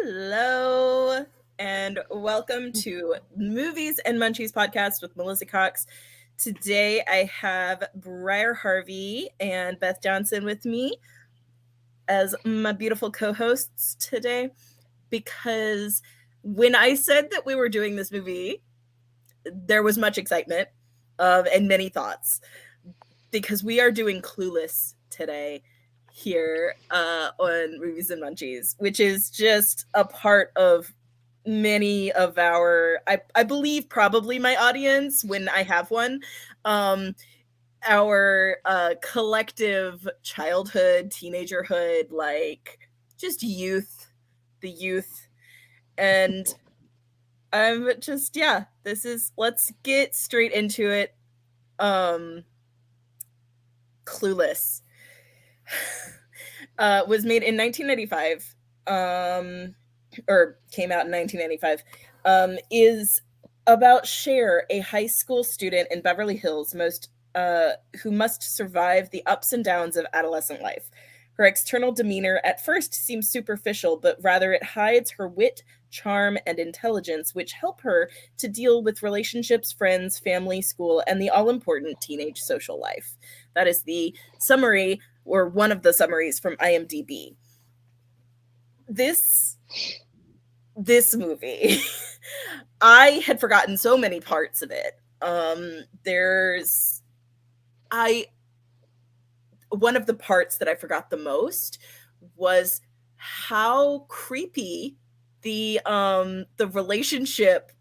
Hello, and welcome to Movies and Munchies podcast with Melissa Cox. Today I have Briar Harvey and Beth Johnson with me as my beautiful co-hosts today because when I said that we were doing this movie, there was much excitement and many thoughts because we are doing Clueless today here on Movies and Munchies, which is just a part of many of I believe probably my audience when I have one, our collective childhood, teenagerhood, like just the youth. And I'm just, let's get straight into it. Clueless was made in 1995, or came out in 1995, is about Cher, a high school student in Beverly Hills, who must survive the ups and downs of adolescent life. Her external demeanor at first seems superficial, but rather it hides her wit, charm, and intelligence, which help her to deal with relationships, friends, family, school, and the all-important teenage social life. That is the summary, or one of the summaries from IMDb. This movie, I had forgotten so many parts of it. One of the parts that I forgot the most was how creepy the relationship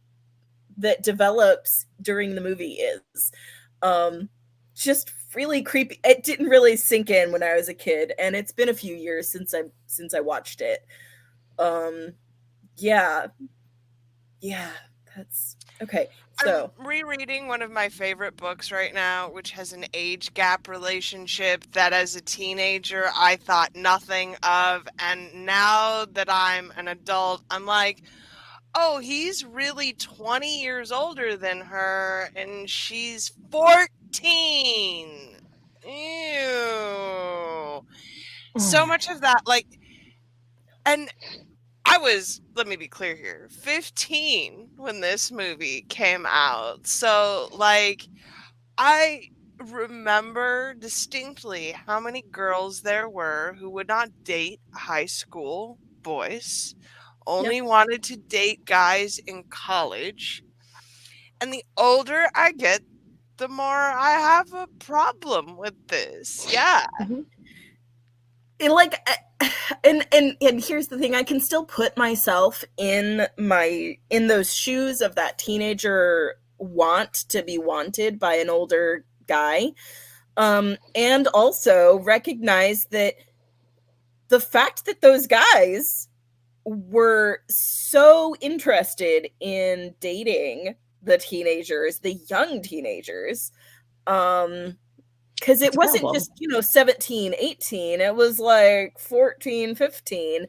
that develops during the movie is. Just really creepy. It didn't really sink in when I was a kid, and it's been a few years since I watched it. Yeah, that's okay. So I'm rereading one of my favorite books right now, which has an age gap relationship that as a teenager I thought nothing of. And now that I'm an adult, I'm like, oh, he's really 20 years older than her and she's 14. Ew. So much of that, and let me be clear here, 15 when this movie came out. So, I remember distinctly how many girls there were who would not date high school boys, only wanted to date guys in college. And the older I get, the more I have a problem with this. Yeah. like and here's the thing, I can still put myself in those shoes of that teenager want to be wanted by an older guy, and also recognize that the fact that those guys were so interested in dating the young teenagers, because it wasn't just 17, 18, it was like 14, 15.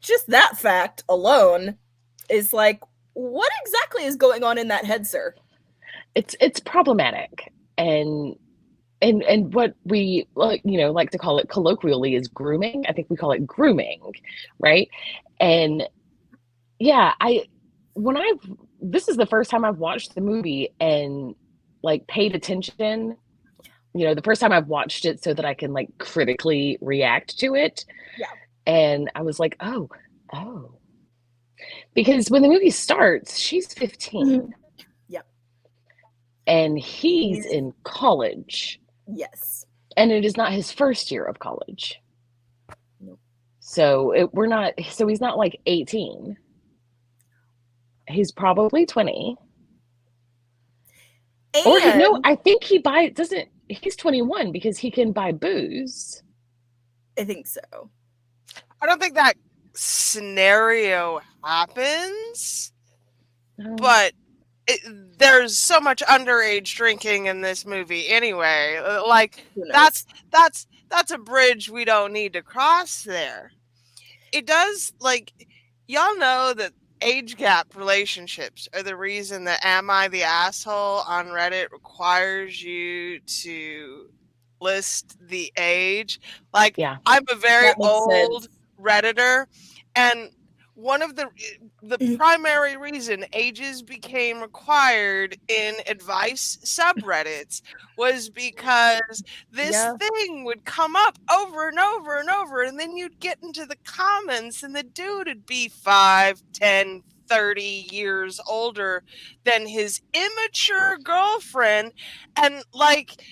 Just that fact alone is like, what exactly is going on in that head, sir? It's problematic, and what we like to call it colloquially is grooming. I think we call it grooming, right? And yeah, this is the first time I've watched the movie and paid attention. The first time I've watched it so that I can critically react to it. Yeah. And I was like, oh. Because when the movie starts, she's 15. Mm-hmm. Yep. And he's in college. Yes. And it is not his first year of college. Nope. So he's not 18. He's probably 20. And I think he's 21 because he can buy booze. I think so. I don't think that scenario happens, but there's so much underage drinking in this movie anyway. That's a bridge we don't need to cross there. It does, y'all know that age gap relationships are the reason that Am I the Asshole on Reddit requires you to list the age. I'm a very old Redditor, and one of the primary reason ages became required in advice subreddits was because this thing would come up over and over and over, and then you'd get into the comments and the dude would be 5, 10, 30 years older than his immature girlfriend, and like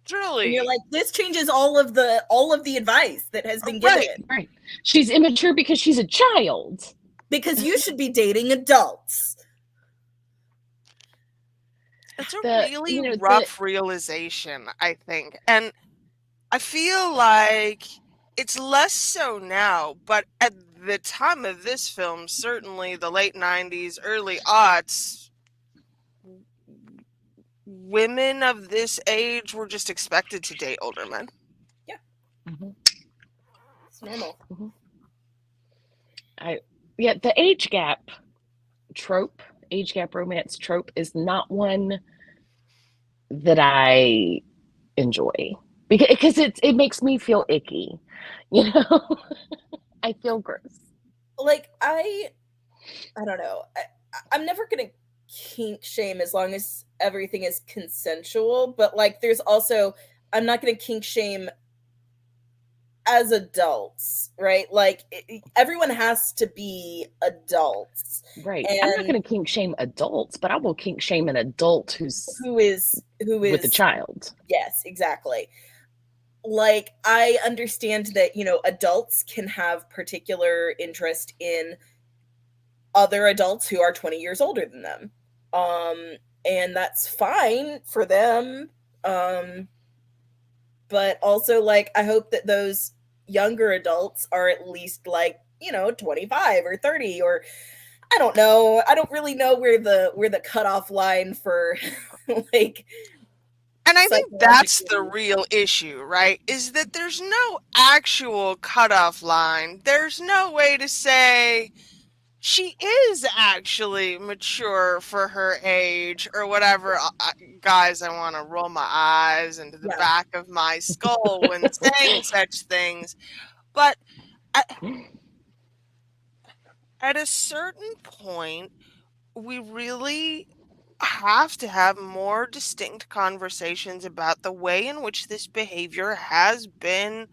truly, and you're like, this changes all of the advice that has been given. Right. She's immature because she's a child. Because you should be dating adults. It's a really rough realization, I think. And I feel like it's less so now, but at the time of this film, certainly the late 90s, early aughts, women of this age were just expected to date older men. Yeah. It's normal. The age gap romance trope is not one that I enjoy because it makes me feel icky, you know. I feel gross. Like I don't know. I'm never gonna kink shame as long as everything is consensual, but like there's also, I'm not gonna kink shame as adults, right? Like everyone has to be adults, right? And I'm not going to kink shame adults, but I will kink shame an adult who is with a child. Yes, exactly. Like I understand that, you know, adults can have particular interest in other adults who are 20 years older than them, and that's fine for them. But also, like, I hope that those younger adults are at least, like, you know, 25 or 30, or I don't know. I don't really know where the cutoff line for like. And I think that's the real issue, right? Is that there's no actual cutoff line. There's no way to say she is actually mature for her age or whatever. Guys, I want to roll my eyes into the back of my skull when saying such things. But at a certain point, we really have to have more distinct conversations about the way in which this behavior has been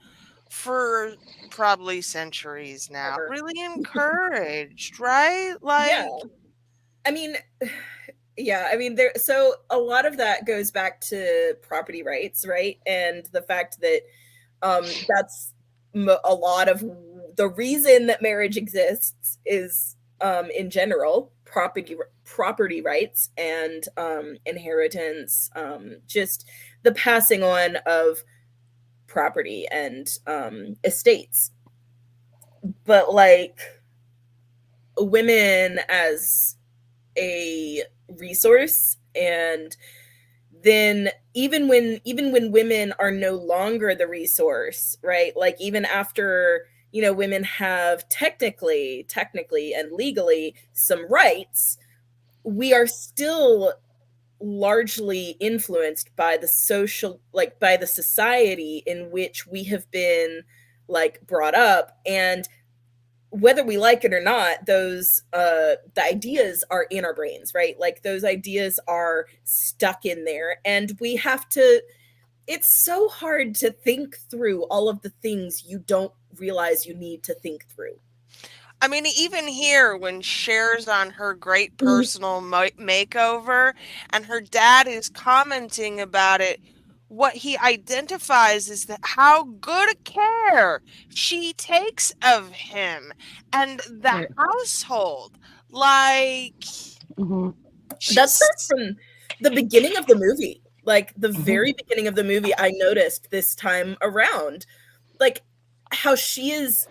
for probably centuries now really encouraged, right? Like, I mean, there, so a lot of that goes back to property rights, right? And the fact that that's a lot of the reason that marriage exists is in general property rights and inheritance, just the passing on of property and estates. But like women as a resource, and then even when women are no longer the resource, right? Like even after, you know, women have technically and legally some rights, we are still largely influenced by the social, like by the society in which we have been like brought up. And whether we like it or not, those the ideas are in our brains, right? Like those ideas are stuck in there, and we have to, it's so hard to think through all of the things you don't realize you need to think through. I mean, even here when Cher's on her great personal makeover and her dad is commenting about it, what he identifies is that how good a care she takes of him and the household. Like, that starts from the beginning of the movie. Like the very beginning of the movie, I noticed this time around, like how she's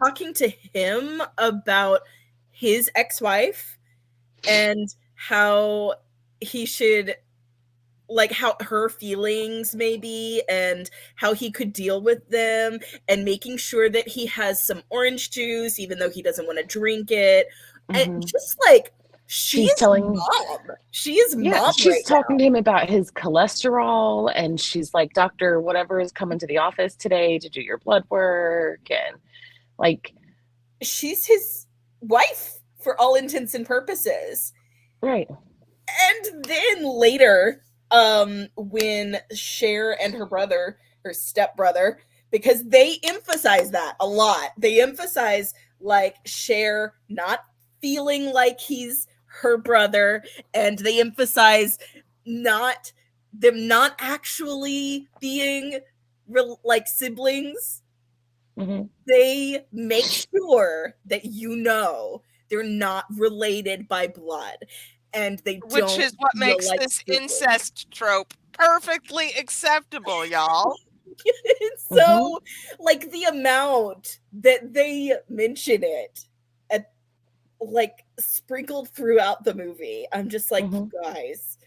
talking to him about his ex-wife and how he should, like how her feelings maybe, and how he could deal with them, and making sure that he has some orange juice even though he doesn't want to drink it. And just like she's talking to him about his cholesterol, and she's like, Doctor whatever is coming to the office today to do your blood work, and like she's his wife for all intents and purposes. Right. And then later, when Cher and her stepbrother, because they emphasize that a lot. They emphasize like Cher not feeling like he's her brother, and they emphasize not them not actually being like siblings. Mm-hmm. They make sure that they're not related by blood, and they Which don't is what feel makes like this siblings. incest trope perfectly acceptable, y'all. Mm-hmm. So, like the amount that they mention it, at, like sprinkled throughout the movie, I'm just like, Mm-hmm. guys.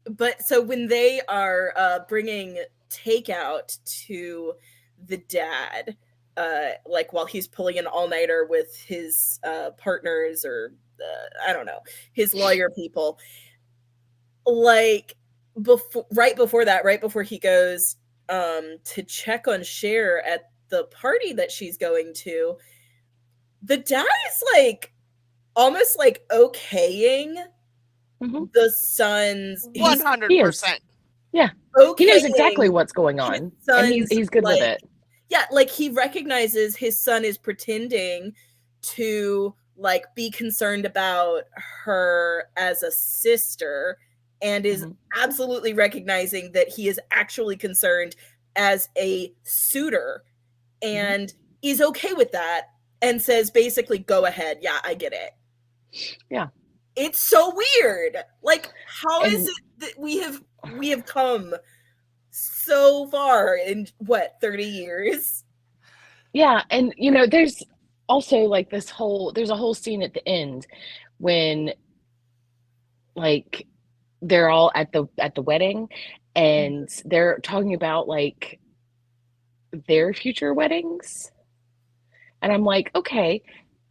But so when they are bringing takeout to the dad, like while he's pulling an all-nighter with his partners, or I don't know, his lawyer people, like right before that, right before he goes to check on Cher at the party that she's going to, the dad is like almost like okaying Mm-hmm. the son's, he's He is. 100%. Yeah. He knows exactly okaying what's going his on, and son's, he's good with like, it. yeah, like he recognizes his son is pretending to like be concerned about her as a sister, and is Mm-hmm. absolutely recognizing that he is actually concerned as a suitor, Mm-hmm. and is okay with that, and says basically, go ahead, yeah, I get it. Yeah. It's so weird. Like, how is And it that we have come so far in what, 30 years? yeah, and there's also like there's a whole scene at the end when like they're all at the wedding, and they're talking about like their future weddings. And I'm like, okay,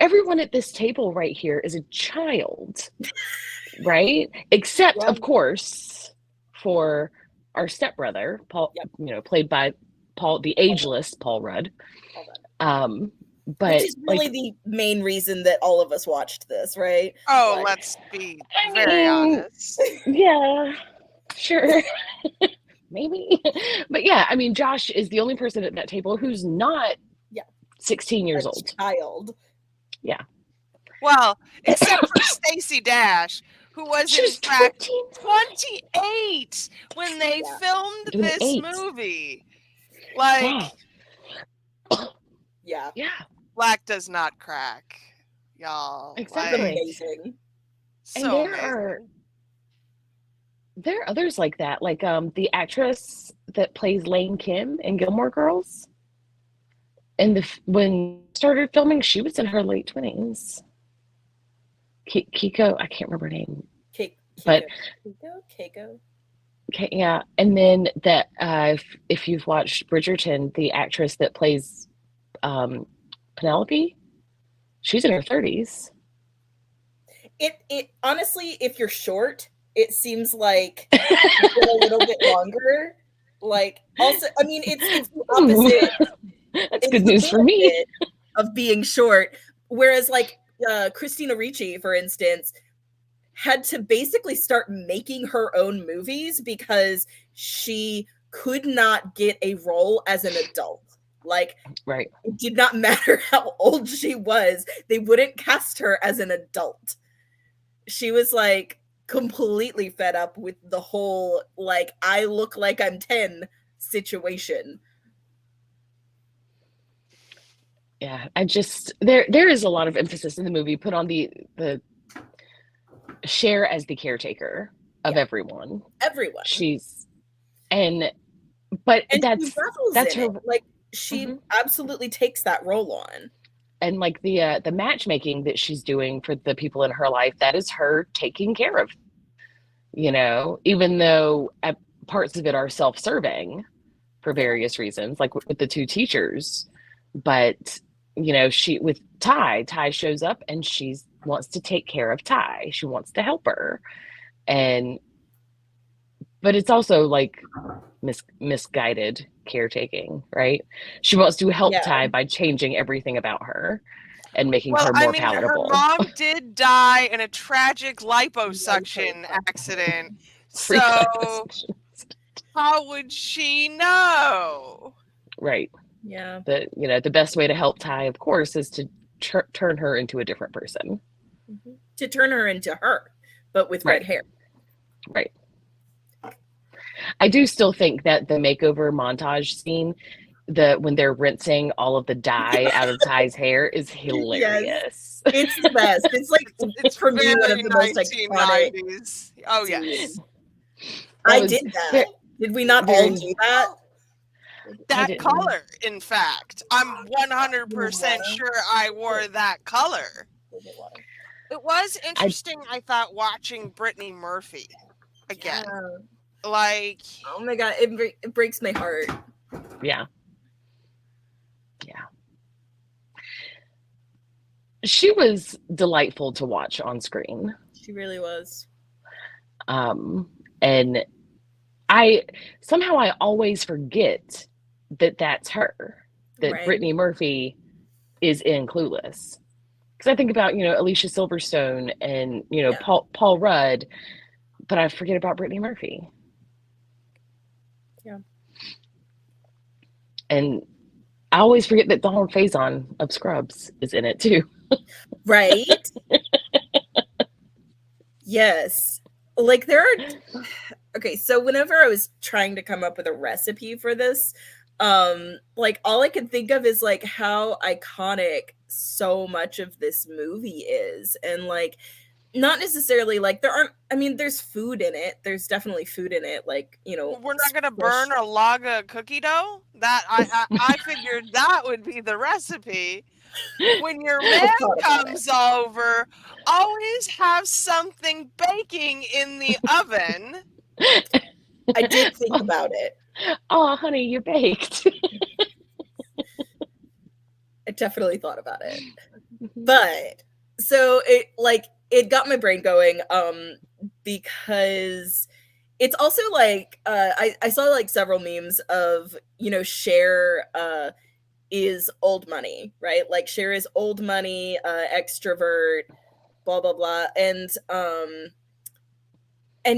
everyone at this table right here is a child, right? Except, Yeah. of course, for our stepbrother, Paul, Yep. played by Paul, the ageless Paul Rudd. Which But is really like, the main reason that all of us watched this, right? Oh, Like, let's be I very mean, honest. yeah, sure, maybe. But yeah, I mean, Josh is the only person at that table who's not yeah, 16 a years old. child. Yeah. Well, except for Stacey Dash, who was She in was fact 29. 28 when they Yeah. filmed this 28. movie. Like, Yeah. Yeah, black does not crack, y'all. It's exactly. Like, amazing. And so amazing. there are others like that, like the actress that plays Lane Kim in Gilmore Girls. And when started filming, she was in her late 20s. Kiko, I can't remember her name, but Keiko. yeah. And then that if you've watched Bridgerton, the actress that plays Penelope, she's in her 30s. It honestly, if you're short, it seems like it's been a little bit longer. Like, also, I mean, it's the opposite. That's It's good the news for me. benefit of being short. Whereas, like, Christina Ricci, for instance, had to basically start making her own movies because she could not get a role as an adult. Like, Right. it did not matter how old she was, they wouldn't cast her as an adult. She was like completely fed up with the whole, like, I look like I'm 10 situation. Yeah, I just there is a lot of emphasis in the movie put on the Cher as the caretaker of Yeah. everyone. Everyone. But And she that's revels in her. it. Like, she absolutely takes that role on. And like the matchmaking that she's doing for the people in her life, that is her taking care of, even though parts of it are self-serving for various reasons, like with the two teachers. But she with Ty shows up and she wants to take care of Ty. She wants to help her. And but it's also like misguided caretaking, right? She wants to help Yeah. Ty by changing everything about her and making Well, her I more mean, her palatable. mom did die in a tragic liposuction accident. So how would she know? Right. Yeah. The best way to help Ty, of course, is to turn her into a different person. To turn her into her, but with Right. red hair. Right. I do still think that the makeover montage scene, when they're rinsing all of the dye out of Ty's hair, is hilarious. Yes. It's the best. It's like It's for me one of very the most iconic 1990s. Oh yes. scenes. I did that. Did we not all do that? That color, in fact. I'm 100% sure I wore that color. It was interesting, I thought, watching Brittany Murphy again. Yeah. Like, oh my god, it breaks my heart. Yeah. Yeah. She was delightful to watch on screen. She really was. And I always forget that that's her, that Right. Brittany Murphy is in Clueless. Because I think about, Alicia Silverstone and, Paul Rudd, but I forget about Brittany Murphy. Yeah. And I always forget that Donald Faison of Scrubs is in it too. Right? Yes. Like okay, so whenever I was trying to come up with a recipe for this, like all I could think of is like how iconic so much of this movie is, and like not necessarily like there's food in it. There's definitely food in it, like, we're not gonna burn a log of cookie dough. That I figured that would be the recipe. When your man comes over, always have something baking in the oven. I did think about it. Oh, honey, you're baked. I definitely thought about it. But so it got my brain going, because it's also like I saw like several memes of, Cher is old money, right? Like Cher is old money, extrovert, blah blah blah, and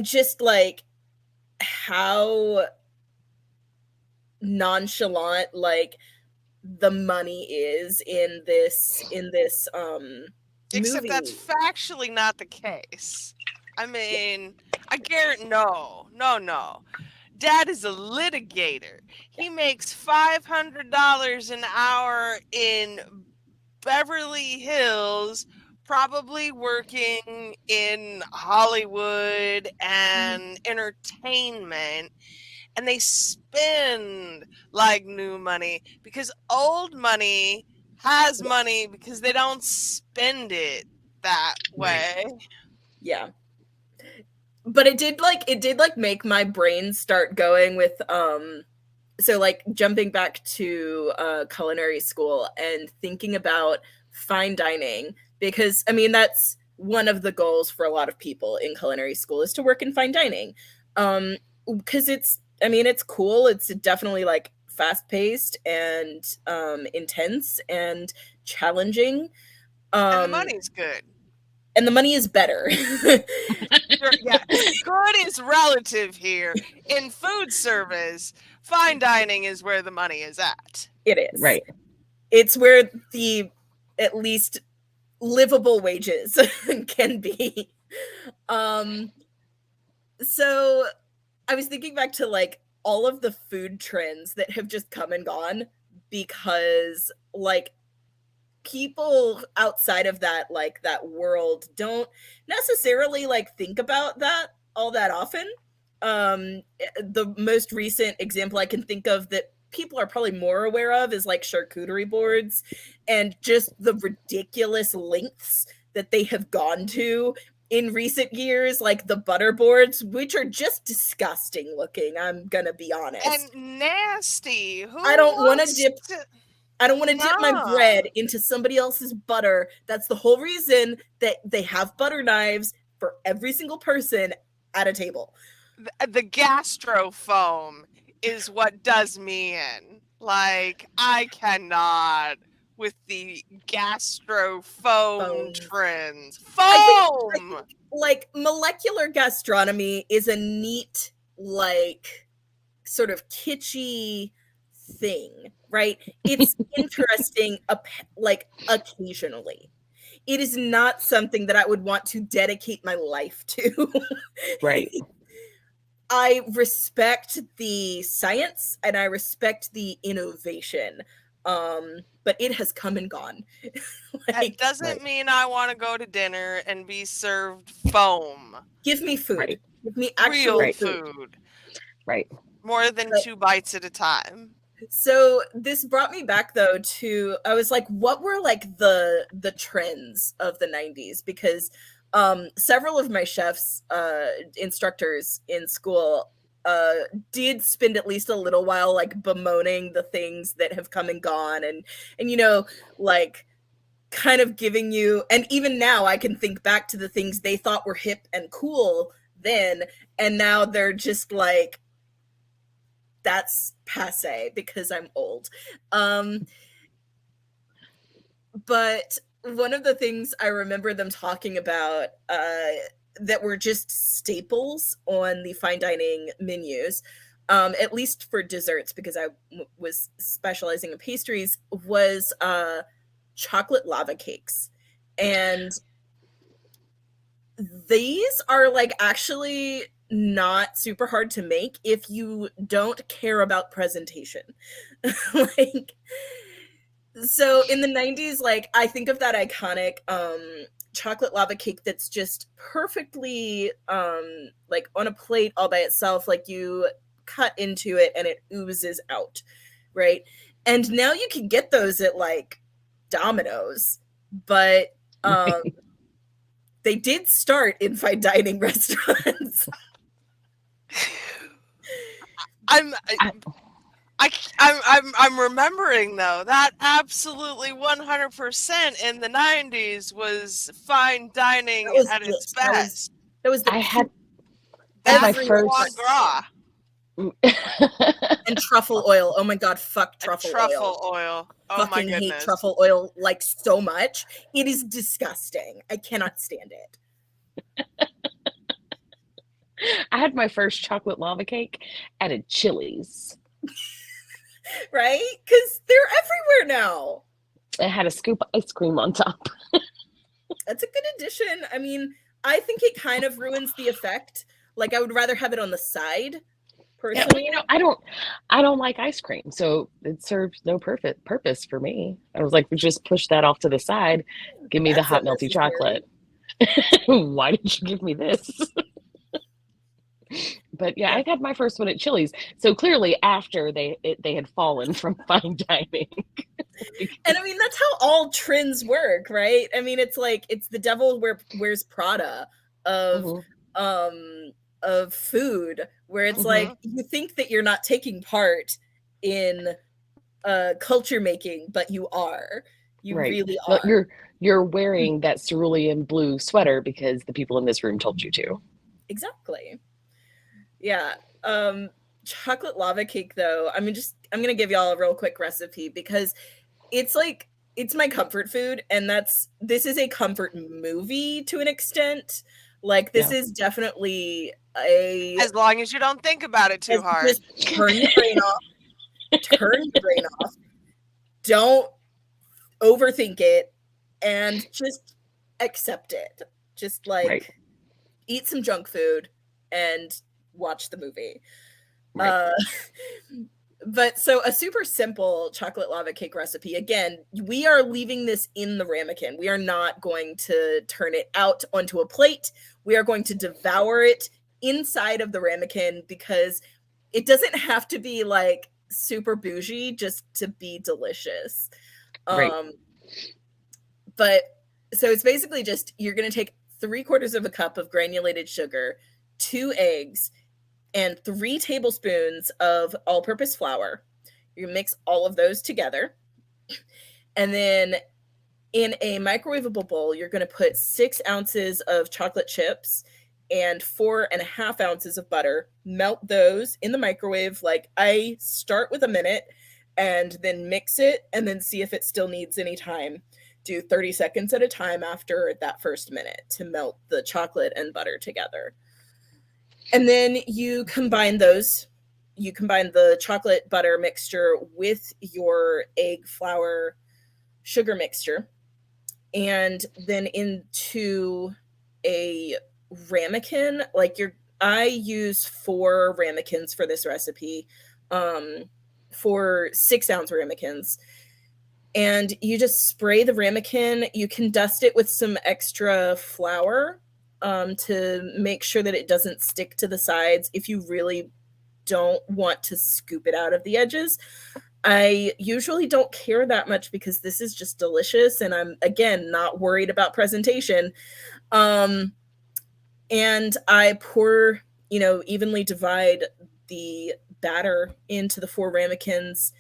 just like how nonchalant like the money is in this Except movie. that's factually not the case. I mean, I guarantee no. Dad is a litigator. He makes $500 an hour in Beverly Hills, probably working in Hollywood and entertainment, and they spend like new money because old money has money because they don't spend it that way. Yeah. But it did make my brain start going with so like jumping back to culinary school and thinking about fine dining, because I mean that's one of the goals for a lot of people in culinary school is to work in fine dining. Because it's cool. It's definitely like fast paced and intense and challenging. And the money's good. And the money is better. Yeah, good is relative here. In food service, fine dining is where the money is at. It is. Right. It's where the at least livable wages can be. So I was thinking back to like all of the food trends that have just come and gone because like people outside of that world don't necessarily like think about that all that often. The most recent example I can think of that people are probably more aware of is like charcuterie boards and just the ridiculous lengths that they have gone to in recent years, like the butter boards, which are just disgusting looking, I'm gonna be honest. And nasty. I don't want to dip my bread into somebody else's butter. That's the whole reason that they have butter knives for every single person at a table. the gastro foam is what does me in. Like, I cannot with the gastro foam Foam. trends. I Foam! think like molecular gastronomy is a neat, like, sort of kitschy thing, right? It's interesting, like, occasionally. It is not something that I would want to dedicate my life to. Right. I respect the science and I respect the innovation, but it has come and gone. That doesn't mean I want to go to dinner and be served foam. Give me food. Right. Give me actual Real food. food. Right. More than 2 bites at a time. So this brought me back though to, I was like, what were like the trends of the 90s? Because several of my chefs instructors in school did spend at least a little while like bemoaning the things that have come and gone, and you know, like kind of giving you, and even now I can think back to the things they thought were hip and cool then, and now they're just like, that's passe because I'm old. But one of the things I remember them talking about that were just staples on the fine dining menus, at least for desserts, because I was specializing in pastries, was chocolate lava cakes. And these are like actually not super hard to make if you don't care about presentation. Like, so in the 90s, like I think of that iconic chocolate lava cake that's just perfectly like on a plate all by itself, like you cut into it and it oozes out, right? And now you can get those at like Domino's, but they did start in fine dining restaurants. I'm remembering though that absolutely 100% in the 90s was fine dining That was at its it. best. That was the I had That my foie first gras and truffle oil. Oh my god, fuck and truffle truffle oil. oil. Oh my Fucking hate goodness. truffle oil like so much. It is disgusting. I cannot stand it. I had my first chocolate lava cake at a Chili's. Right? Because they're everywhere now. It had a scoop of ice cream on top. That's a good addition. I mean, I think it kind of ruins the effect. Like I would rather have it on the side, Yeah, personally. well, I don't like ice cream, so it serves no perfect purpose for me. I was like, just push that off to the side. Give me the That's hot melty unnecessary. chocolate. Why did you give me this? But yeah, I had my first one at Chili's. So clearly, after they had fallen from fine dining. And I mean, that's how all trends work, right? I mean, it's like it's the devil wears Prada of food, where it's like you think that you're not taking part in culture making, but you are. You Right. really Well, are. you're wearing that cerulean blue sweater because the people in this room told you to. Exactly. Yeah. Chocolate lava cake though, I mean, just I'm gonna give y'all a real quick recipe because it's like it's my comfort food, and this is a comfort movie to an extent. Like this Yeah. is definitely a As long as you don't think about it too hard. just turn your brain off. Turn your brain off. Don't overthink it and just accept it. Just like Right. eat some junk food and watch the movie. Right. But so a super simple chocolate lava cake recipe. Again, we are leaving this in the ramekin. We are not going to turn it out onto a plate. We are going to devour it inside of the ramekin because it doesn't have to be like super bougie just to be delicious. Right. But so it's basically just you're going to take 3/4 of a cup of granulated sugar, 2 eggs, and 3 tablespoons of all-purpose flour. You mix all of those together. And then in a microwavable bowl, you're going to put 6 ounces of chocolate chips and 4.5 ounces of butter. Melt those in the microwave. Like, I start with a minute and then mix it and then see if it still needs any time. Do 30 seconds at a time after that first minute to melt the chocolate and butter together. And then you combine those. You combine the chocolate butter mixture with your egg, flour, sugar mixture, and then into a ramekin. I use 4 ramekins for this recipe, for 6-ounce ramekins. And you just spray the ramekin. You can dust it with some extra flour, to make sure that it doesn't stick to the sides if you really don't want to scoop it out of the edges. I usually don't care that much because this is just delicious and I'm, again, not worried about presentation. And I pour, evenly divide the batter into the 4 ramekins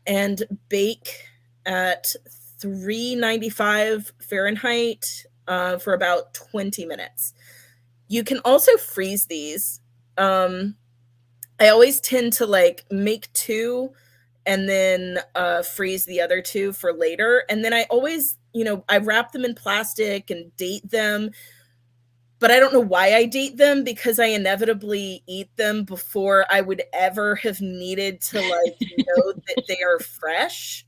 and bake at 395 Fahrenheit for about 20 minutes. You can also freeze these. I always tend to make 2 and then freeze the other 2 for later. And then I always, I wrap them in plastic and date them. But I don't know why I date them, because I inevitably eat them before I would ever have needed to know that they are fresh.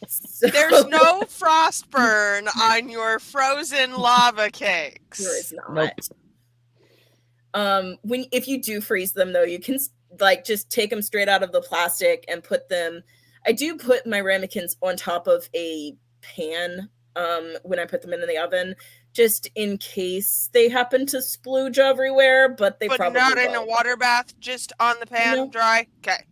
So, There's no frost burn on your frozen lava cakes. There is not. Nope. If you do freeze them though, you can just take them straight out of the plastic and put them. I do put my ramekins on top of a pan when I put them in the oven, just in case they happen to splooge everywhere, but probably not won't. In a water bath, just on the pan, no. Dry? Okay.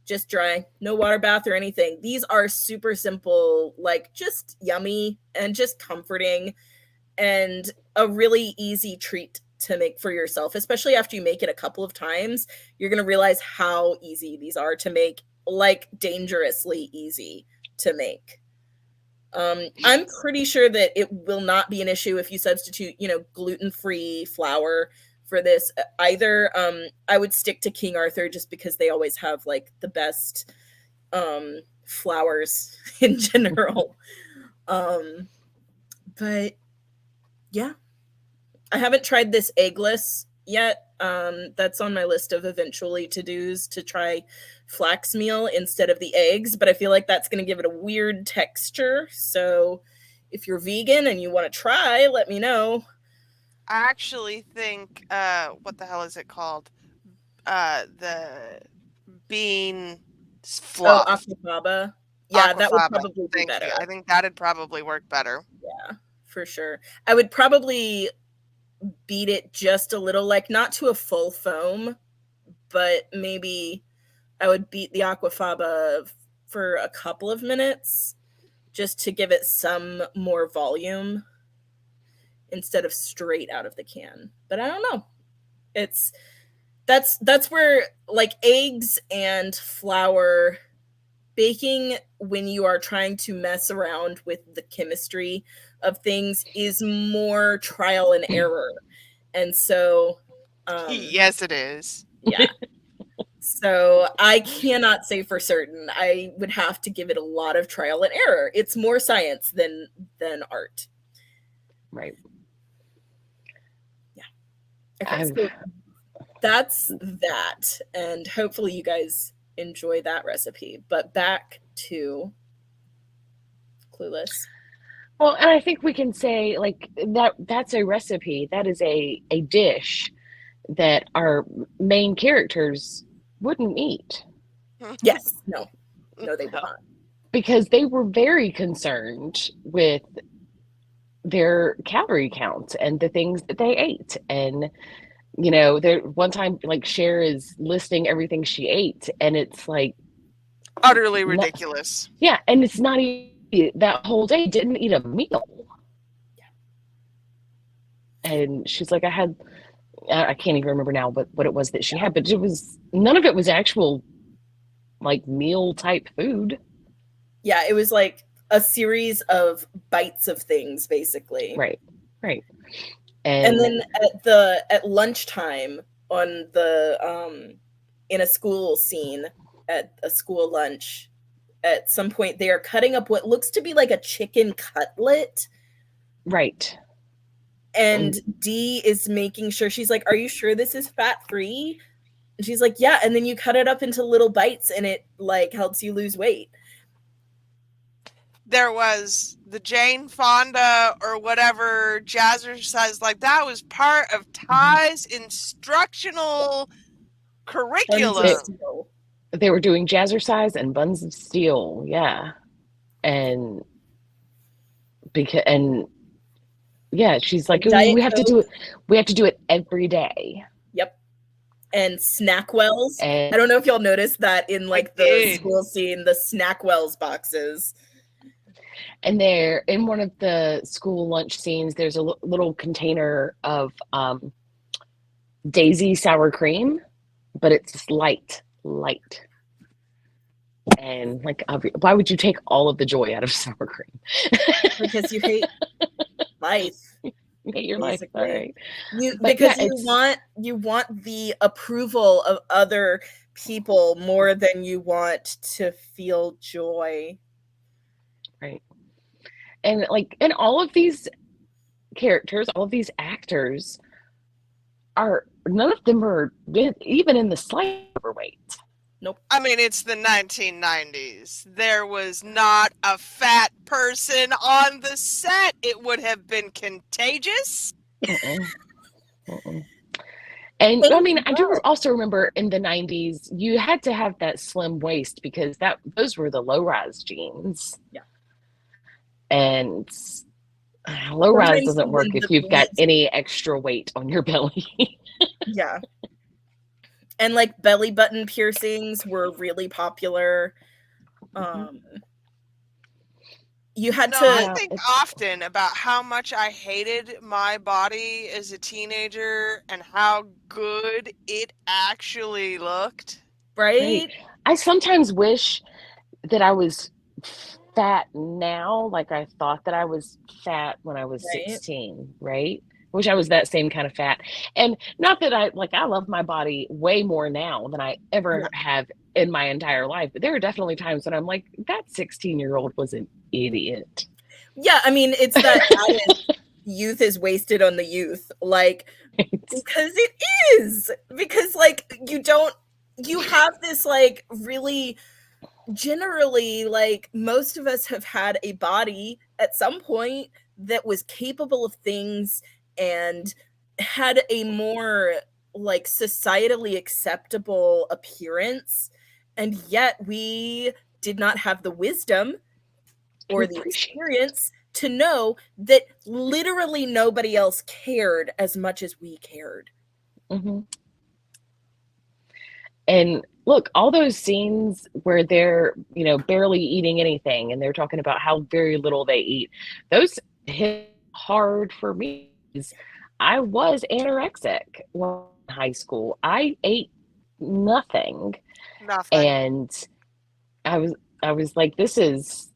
Just dry. No water bath or anything. These are super simple, just yummy and just comforting and a really easy treat to make for yourself, especially after you make it a couple of times. You're going to realize how easy these are to make, dangerously easy to make. I'm pretty sure that it will not be an issue if you substitute, gluten-free flour for this either. I would stick to King Arthur just because they always have the best flours in general. But yeah, I haven't tried this eggless yet. That's on my list of eventually to-dos, to try flax meal instead of the eggs, but I feel like that's going to give it a weird texture. So if you're vegan and you want to try, let me know. I actually think, what the hell is it called? The bean fluff. Oh, aquafaba. Yeah, that would probably be better. I think that'd probably work better. Yeah, for sure. I would probably beat it just a little, not to a full foam, but maybe I would beat the aquafaba for a couple of minutes just to give it some more volume instead of straight out of the can. But I don't know. That's where eggs and flour baking, when you are trying to mess around with the chemistry of things, is more trial and error. And so yes, it is. Yeah. So I cannot say for certain. I would have to give it a lot of trial and error. It's more science than art. Right. Yeah. Okay, so that's that. And hopefully you guys enjoy that recipe. But back to Clueless. Well, and I think we can say that's a recipe. That is a dish that our main characters wouldn't eat. Yes. No, they would not. Because they were very concerned with their calorie count and the things that they ate. And, there one time, Cher is listing everything she ate, and it's utterly ridiculous. Yeah, and it's not even that whole day, didn't eat a meal. Yeah. And she's like, I can't even remember now what it was that she had, but none of it was actual meal type food. Yeah, it was a series of bites of things, basically. Right. And And then at lunchtime on the in a school scene at a school lunch, at some point they are cutting up what looks to be like a chicken cutlet, right. and Dee is making sure, she's like, "Are you sure this is fat free?" And she's like, "Yeah." And then you cut it up into little bites, and it like helps you lose weight. There was the Jane Fonda or whatever jazzercise, like that was part of Ty's instructional curriculum. They were doing jazzercise and buns of steel, yeah. And yeah, she's like, Diet we have to do it. We have to do it every day. Yep. And Snackwells. And I don't know if y'all noticed that in like the did. school scene, the Snackwells boxes. And there, in one of the school lunch scenes, there's a little container of Daisy sour cream, but it's light. And like, why would you take all of the joy out of sour cream? Because you hate life. You hate your life, all right? Because you want the approval of other people more than you want to feel joy. Right. And like, and all of these characters, all of these actors none of them are even in the slight overweight. Nope. I mean, it's the 1990s. There was not a fat person on the set. It would have been contagious. And I mean, I do also remember in the 90s, you had to have that slim waist because those were the low-rise jeans. Yeah. And low-rise doesn't work if you've got any extra weight on your belly. Yeah. And like belly button piercings were really popular. You had to. I think often about how much I hated my body as a teenager and how good it actually looked. Right? I sometimes wish that I was fat now, like I thought that I was fat when I was 16, right? I wish I was that same kind of fat. And not that I love my body way more now than I ever have in my entire life. But there are definitely times when I'm like, that 16-year-old was an idiot. Yeah, I mean, it's that youth is wasted on the youth. Like, because it is. Because, like, you have this, like, really, generally, like, most of us have had a body at some point that was capable of things and had a more, like, societally acceptable appearance. And yet we did not have the wisdom or the experience to know that literally nobody else cared as much as we cared. Mm-hmm. And look, all those scenes where they're, barely eating anything and they're talking about how very little they eat, those hit hard for me. I was anorexic in high school. I ate nothing. And I was like, this is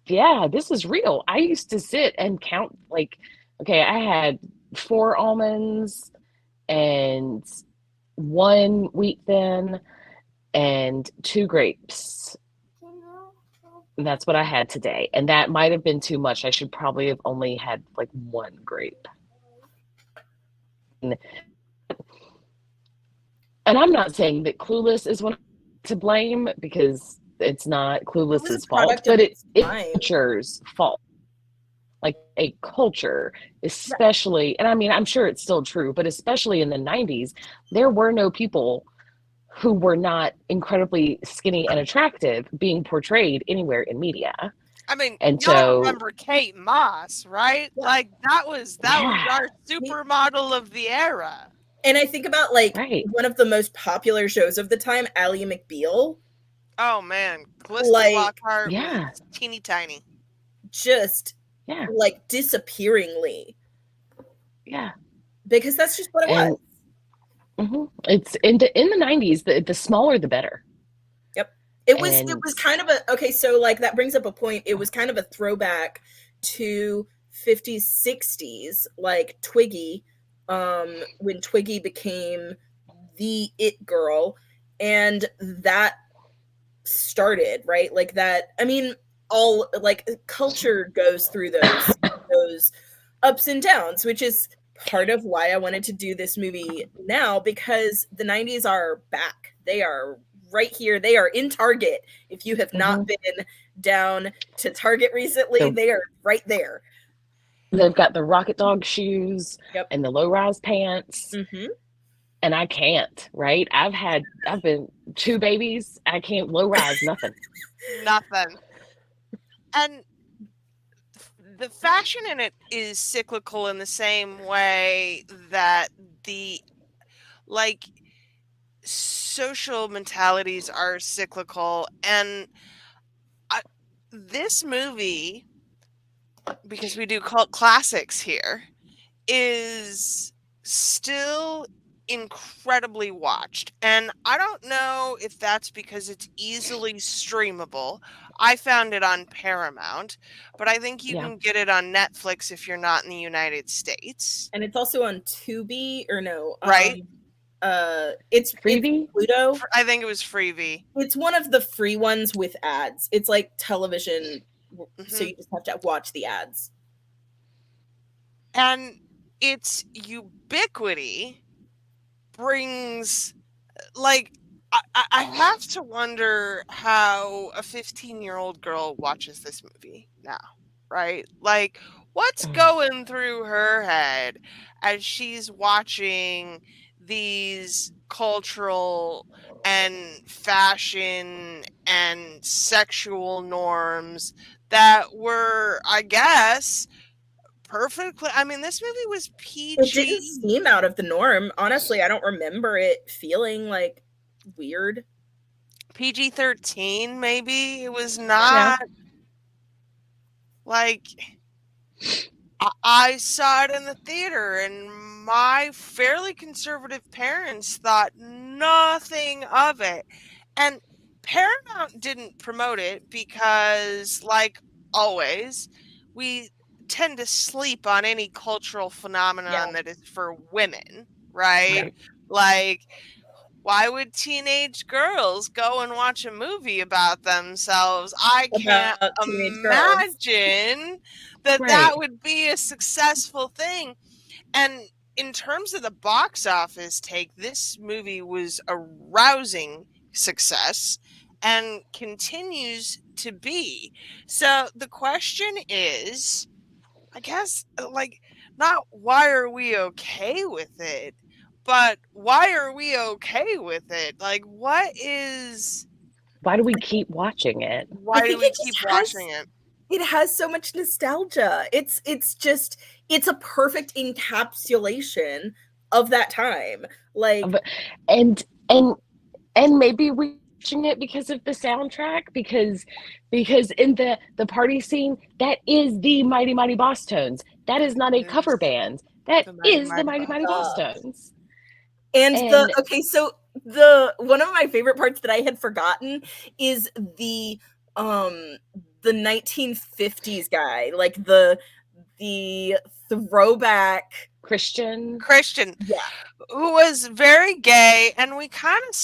real. I used to sit and count, like, okay, I had 4 almonds and 1 wheat thin and 2 grapes. And that's what I had today. And that might have been too much. I should probably have only had like 1 grape. And I'm not saying that Clueless is one to blame, because it's not Clueless's fault, but it's culture's fault. Like a culture, especially, and I mean, I'm sure it's still true, but especially in the 90s, there were no people who were not incredibly skinny and attractive being portrayed anywhere in media. I mean, and y'all remember Kate Moss, right? Yeah. Like that was our supermodel of the era. And I think about one of the most popular shows of the time, Ally McBeal. Oh man, Calista Lockhart was teeny tiny. Just like disappearingly. Yeah. Because that's just what it was. Mm-hmm. It's in the 90s, the smaller the better. Yep. It was kind of so like that brings up a point. It was kind of a throwback to 50s, 60s, like Twiggy, when Twiggy became the it girl, and that started, right? Like that, I mean, all like culture goes through those ups and downs, which is part of why I wanted to do this movie now, because the 90s are back. They are right here. They are in Target. If you have not been down to Target recently, they are right there. They've got the Rocket Dog shoes and the low-rise pants. And I can't, right? I've been 2 babies. I can't low-rise nothing. Nothing. And the fashion in it is cyclical in the same way that the like social mentalities are cyclical. And this movie, because we do cult classics here, is still incredibly watched. And I don't know if that's because it's easily streamable. I found it on Paramount, but I think you can get it on Netflix if you're not in the United States. And it's also on Tubi, or no, right? It's Freevee? It's Pluto. I think it was Freevee. It's one of the free ones with ads. It's like television, so you just have to watch the ads. And its ubiquity brings, like, I have to wonder how a 15-year-old girl watches this movie now, right? Like, what's going through her head as she's watching these cultural and fashion and sexual norms that were, I guess, perfectly. I mean, this movie was PG. It didn't seem out of the norm. Honestly, I don't remember it feeling like weird. PG-13, maybe. It was not like I saw it in the theater, and my fairly conservative parents thought nothing of it. And Paramount didn't promote it because, like always, we tend to sleep on any cultural phenomenon that is for women, right? Like, why would teenage girls go and watch a movie about themselves? I can't imagine that would be a successful thing. And in terms of the box office take, this movie was a rousing success and continues to be. So the question is, I guess, like, not why are we okay with it, but why are we okay with it? Like, why do we keep watching it? Why do we keep watching it? It has so much nostalgia. It's a perfect encapsulation of that time. Like, and maybe we watching it because of the soundtrack, because in the party scene, that is the Mighty Mighty Boss Tones. That is not a cover band. That is the Mighty Mighty Boss Tones. And so one of my favorite parts that I had forgotten is the 1950s guy, like the throwback Christian, who was very gay, and we kind of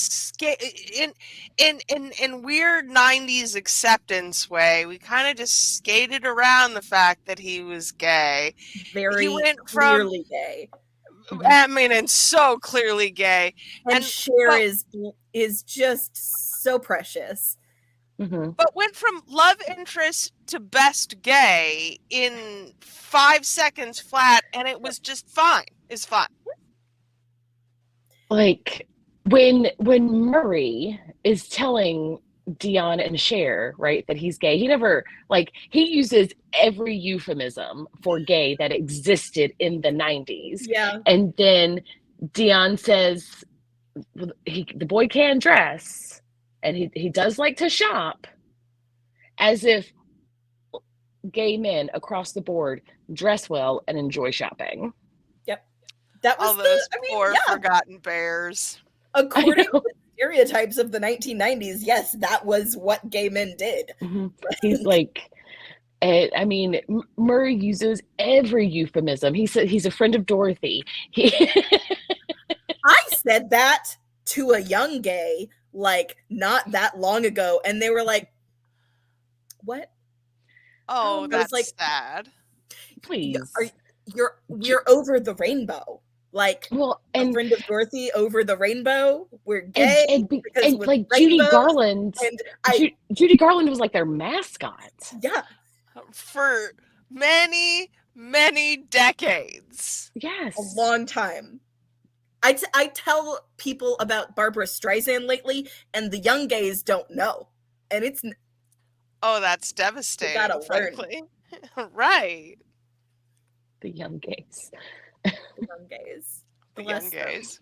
in weird 90s acceptance way, we kind of just skated around the fact that he was gay. Very he went clearly gay. I mean, and so clearly gay. And Cher is just so precious. But went from love interest to best gay in 5 seconds flat, and it was just fine. It's fine. Like, when Murray is telling Dion and Cher, right, that he's gay, he never, like, he uses every euphemism for gay that existed in the 90s. Yeah. And then Dion says the boy can dress, and he does like to shop, as if gay men across the board dress well and enjoy shopping. Yep. That was all those poor forgotten bears. According to the stereotypes of the 1990s, yes, that was what gay men did. He's like, And I mean, Murray uses every euphemism. He said he's a friend of Dorothy. He I said that to a young gay like not that long ago, and they were like, "What?" Oh, I was like, that's sad. Are please. we're over the rainbow. Like Well, a friend of Dorothy over the rainbow. We're and gay and because and with like rainbows. And Judy Garland was like their mascot. yeah, For many, many decades. Yes. a long time. I tell people about Barbara Streisand lately, and the young gays don't know. And it's Oh, that's you devastating, gotta learn, frankly. Right. The young gays. the young gays. The Bless young them. gays.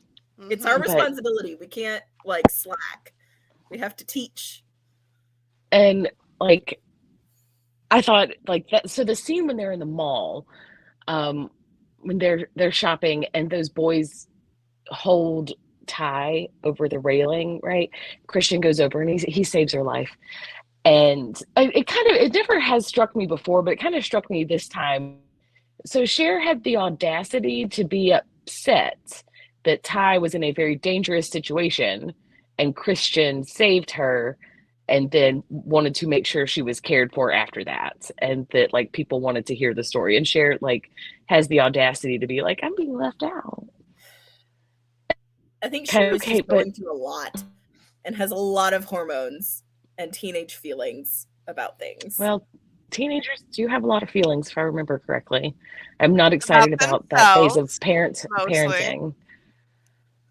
It's our Mhm. But responsibility. We can't like slack. We have to teach. and like I thought like that. So the scene when they're in the mall, when they're shopping and those boys hold Ty over the railing, right? Christian goes over and he saves her life. And it never has struck me before, but it kind of struck me this time. So Cher had the audacity to be upset that Ty was in a very dangerous situation and Christian saved her and then wanted to make sure she was cared for after that, and that like people wanted to hear the story, and Cher like has the audacity to be like, I'm being left out. I think Kind of Cher is okay, just but going through a lot and has a lot of hormones and teenage feelings about things. well, teenagers do have a lot of feelings, if I remember correctly. I'm not About excited about that phase of themselves, mostly. parenting.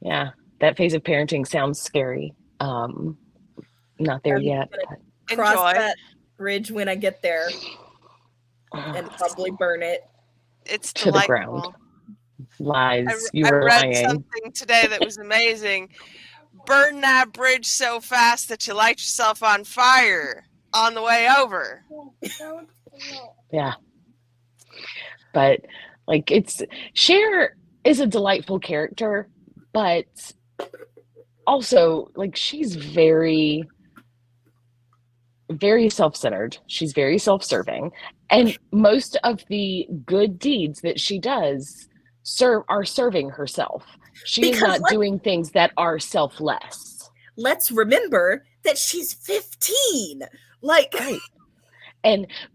Yeah, that phase of parenting sounds scary. Not there I'm yet, gonna but cross Enjoy. that bridge when I get there and probably burn it. It's to the ground. delightful. Lies. You I were read lying. something today that was amazing. Burn that bridge so fast that you light yourself on fire on the way over. Yeah. But like Cher is a delightful character, but also like she's very very self-centered. She's very self-serving, and most of the good deeds that she does are serving herself. She is Because not doing things that are selfless. let's remember that she's 15. Like Right.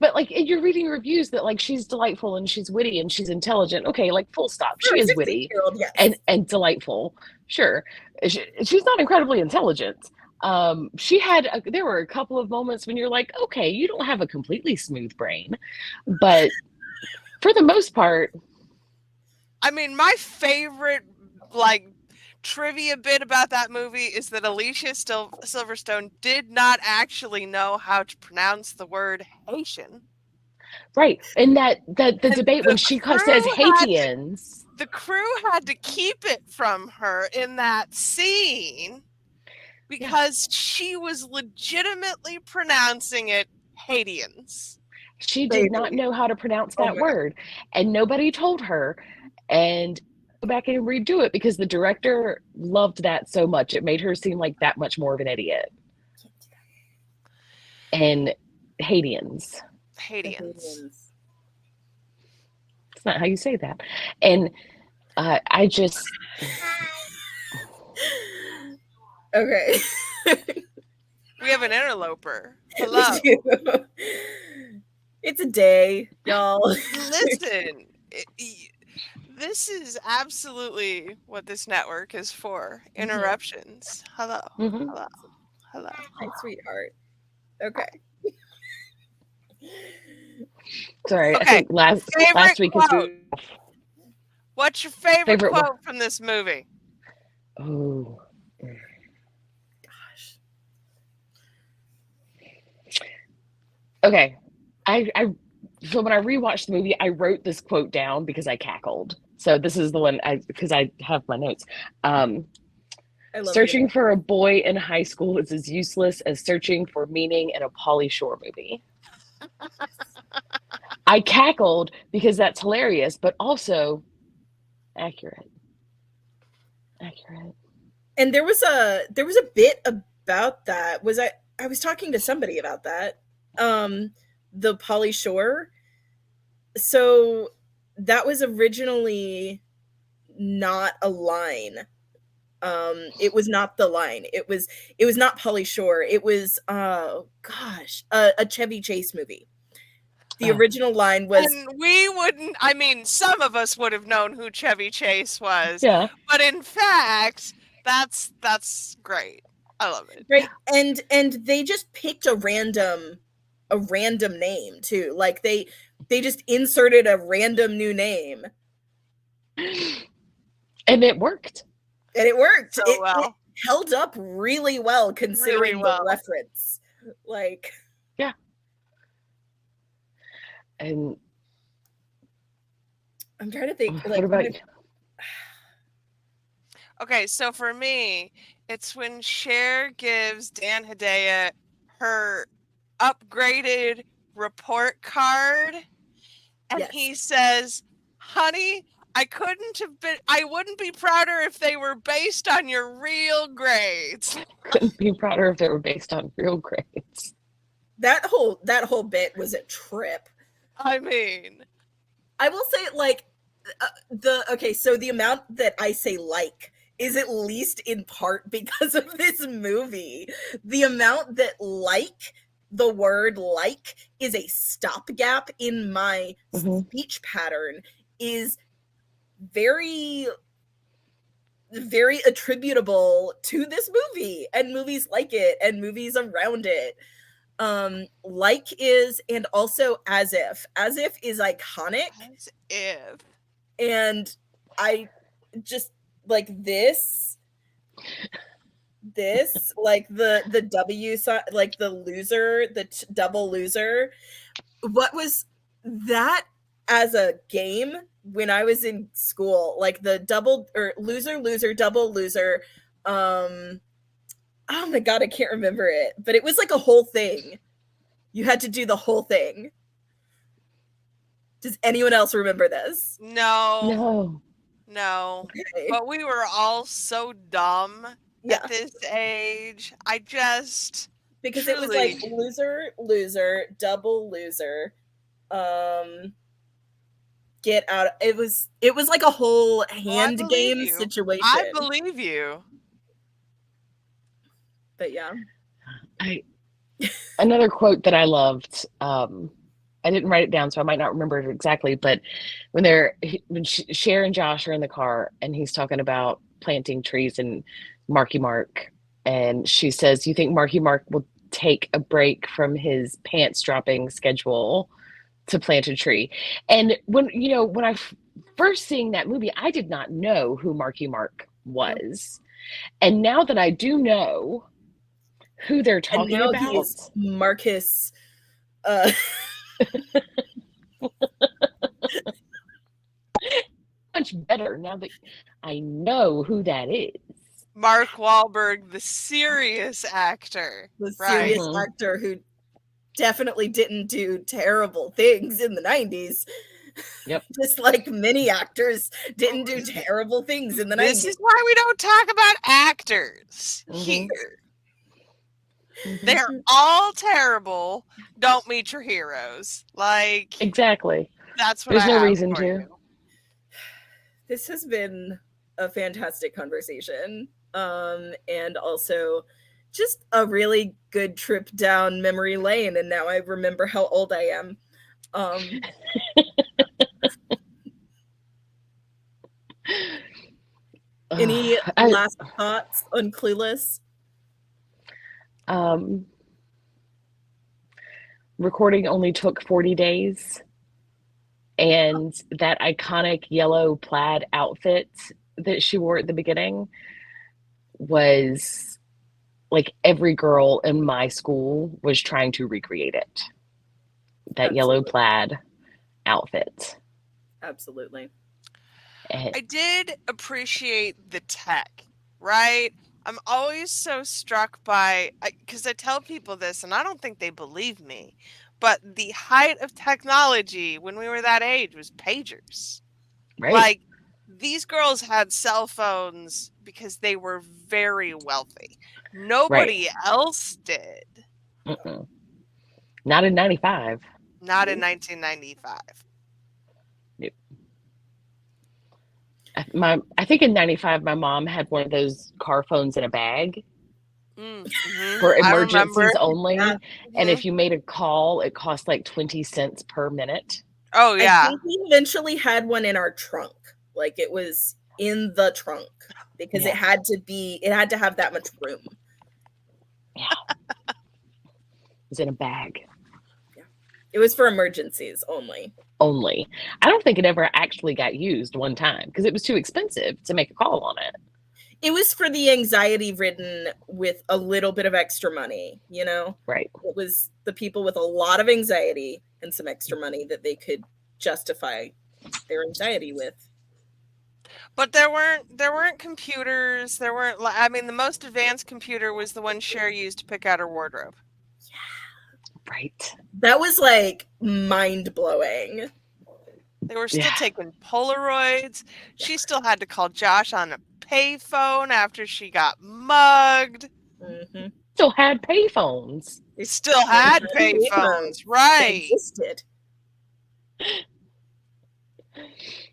But like you're reading reviews that like she's delightful and she's witty and she's intelligent. Okay, like full stop. for She a is 15-year-old, yes. and delightful. Sure. She's not incredibly intelligent. There were a couple of moments when you're like, okay, you don't have a completely smooth brain, but for the most part, I mean, my favorite like trivia bit about that movie is that Alicia Silverstone did not actually know how to pronounce the word Haitian. right. And that the And debate when she says Haitians, the crew had to keep it from her in that scene because she was legitimately pronouncing it Haitians. she did not know how to pronounce that word, and nobody told her. And go back and redo it because the director loved that so much. It made her seem like that much more of an idiot. And Haitians. Haitians. It's not how you say that. And I just. Okay. We have an interloper. Hello. It's a day, y'all. Listen, this is absolutely what this network is for. Interruptions. Hello. Mhm. Hello. Hello. Hi, sweetheart. Okay. Sorry, Okay. I think last week quote. What's your favorite quote from this movie? Oh. Gosh. Okay. So when I rewatched the movie, I wrote this quote down because I cackled. So this is the one because I have my notes. Searching for a boy in high school is as useless as searching for meaning in a Pauly Shore movie. I cackled because that's hilarious, but also accurate. And there was a bit about that. I was talking to somebody about that. the Pauly Shore. So that was originally not a line. It was not the line. It was not Pauly Shore. It was a Chevy Chase movie. The original line was, and we wouldn't, I mean, some of us would have known who Chevy Chase was. Yeah. But in fact, that's great. I love it. right. And they just picked a random name too. Like they just inserted a random new name. And it worked. And it worked. So It held up really well considering the reference. Like, yeah. And I'm trying to think. What about you? Okay, so for me, it's when Cher gives Dan Hedaya her upgraded report card, and Yes. he says, "Honey, I wouldn't be prouder if they were based on your real grades." Couldn't be prouder if they were based on real grades. That whole bit was a trip. I mean, I will say, like, so the amount that I say like is at least in part because of this movie. The amount that like, the word like, is a stopgap in my speech pattern is very, very attributable to this movie and movies like it and movies around it. Like is, and also as if is iconic. as if. And I just like this like the W side, like the loser, the double loser. What was that as a game when I was in school? Like the double or loser double loser. Oh my god, I can't remember it, but it was like a whole thing. You had to do the whole thing. Does anyone else remember this? No. Okay. But we were all so dumb at this age. I just because it was like loser, double loser, get out. It was like a whole hand game situation. I believe you. But yeah. Another quote that I loved, I didn't write it down, so I might not remember it exactly, but when Cher and Josh are in the car and he's talking about planting trees and Marky Mark, and she says, "You think Marky Mark will take a break from his pants dropping schedule to plant a tree?" And when I first seeing that movie, I did not know who Marky Mark was. And now that I do know who they're talking about, he's Marcus much better now that I know who that is. Mark Wahlberg, the serious actor. The serious actor who definitely didn't do terrible things in the 90s. Yep. Just like many actors didn't do terrible things in the 90s. This is why we don't talk about actors here. They're all terrible. Don't meet your heroes. Like, exactly. That's what There's no have reason for to. you. This has been a fantastic conversation. And also just a really good trip down memory lane. And now I remember how old I am. Any last thoughts on Clueless? Recording only took 40 days. And that iconic yellow plaid outfit that she wore at the beginning was like every girl in my school was trying to recreate it. That yellow plaid outfit. Absolutely. I did appreciate the tech, right? I'm always so struck by, because I tell people this and I don't think they believe me, but the height of technology when we were that age was pagers. Right. Like, these girls had cell phones because they were very wealthy. Nobody else did. Not in 95. Not in 1995. I think in 95, my mom had one of those car phones in a bag for I remember. emergencies only. Yeah. And if you made a call, it cost like 20 cents per minute. Oh, yeah. I think we eventually had one in our trunk. Like it was in the trunk because Yeah. it had to have that much room. Yeah. It was in a bag. It was for emergencies only. Only. I don't think it ever actually got used one time because it was too expensive to make a call on it. It was for the anxiety ridden with a little bit of extra money, you know? Right. It was the people with a lot of anxiety and some extra money that they could justify their anxiety with. But there weren't computers. There weren't. I mean, the most advanced computer was the one Cher used to pick out her wardrobe. Right. That was like mind blowing. They were still taking Polaroids. She still had to call Josh on a payphone after she got mugged. Mm-hmm. Still had payphones. They still had payphones, right? They existed. Okay.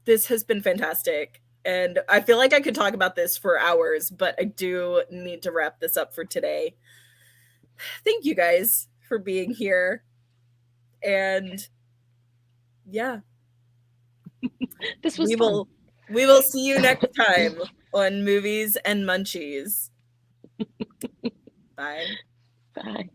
This has been fantastic. And I feel like I could talk about this for hours, but I do need to wrap this up for today. Thank you guys for being here. And yeah. This was fun. We will see you next time on Movies and Munchies. Bye. Bye.